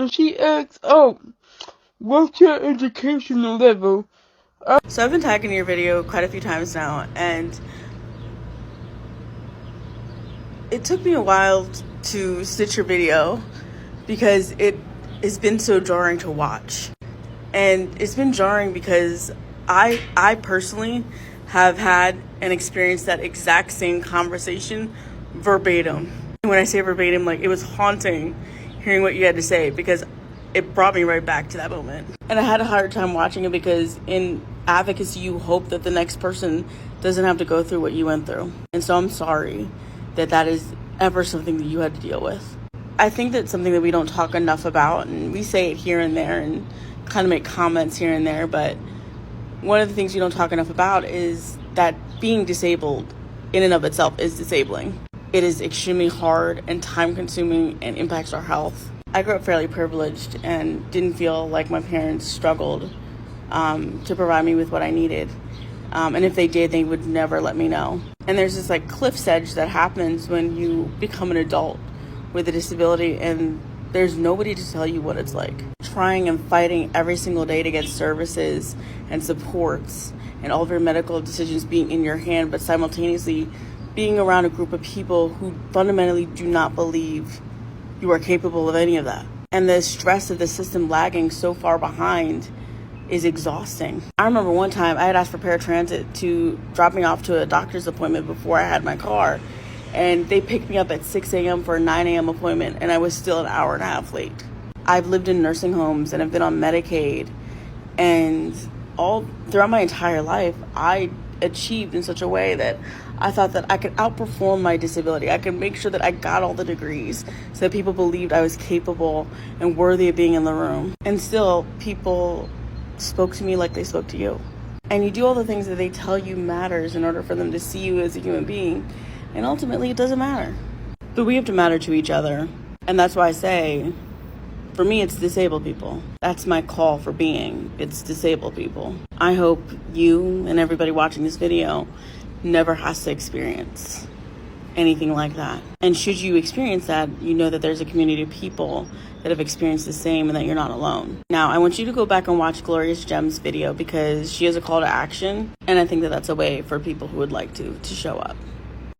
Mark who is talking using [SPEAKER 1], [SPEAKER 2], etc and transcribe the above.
[SPEAKER 1] and she asks, "Oh, what's your educational level?" So I've been tagging your video quite a few times now, and it took me a while to stitch your video because it has been so jarring to watch. And it's been jarring because I personally have had and experienced that exact same conversation verbatim. And when I say verbatim, like, it was haunting hearing what you had to say because it brought me right back to that moment. And I had a hard time watching it because in advocacy, you hope that the next person doesn't have to go through what you went through. And so I'm sorry that is ever something that you had to deal with. I think that's something that we don't talk enough about, and we say it here and there and kind of make comments here and there, but one of the things we don't talk enough about is that being disabled in and of itself is disabling. It is extremely hard and time consuming and impacts our health. I grew up fairly privileged and didn't feel like my parents struggled to provide me with what I needed. And if they did, they would never let me know. And there's this like cliff's edge that happens when you become an adult with a disability and there's nobody to tell you what it's like. Trying and fighting every single day to get services and supports and all of your medical decisions being in your hand, but simultaneously being around a group of people who fundamentally do not believe you are capable of any of that. And the stress of the system lagging so far behind is exhausting. I remember one time I had asked for paratransit to drop me off to a doctor's appointment before I had my car, and they picked me up at 6 a.m. for a 9 a.m. appointment, and I was still an hour and a half late. I've lived in nursing homes and I've been on Medicaid, and all throughout my entire life, I achieved in such a way that I thought that I could outperform my disability. I could make sure that I got all the degrees so that people believed I was capable and worthy of being in the room. And still, people spoke to me like they spoke to you. And you do all the things that they tell you matters in order for them to see you as a human being. And ultimately, it doesn't matter. But we have to matter to each other. And that's why I say, for me, it's disabled people. That's my call for being. It's disabled people. I hope you and everybody watching this video never has to experience anything like that. And should you experience that, you know that there's a community of people that have experienced the same and that you're not alone. Now, I want you to go back and watch Glorious Gems video because she has a call to action. And I think that that's a way for people who would like to show up.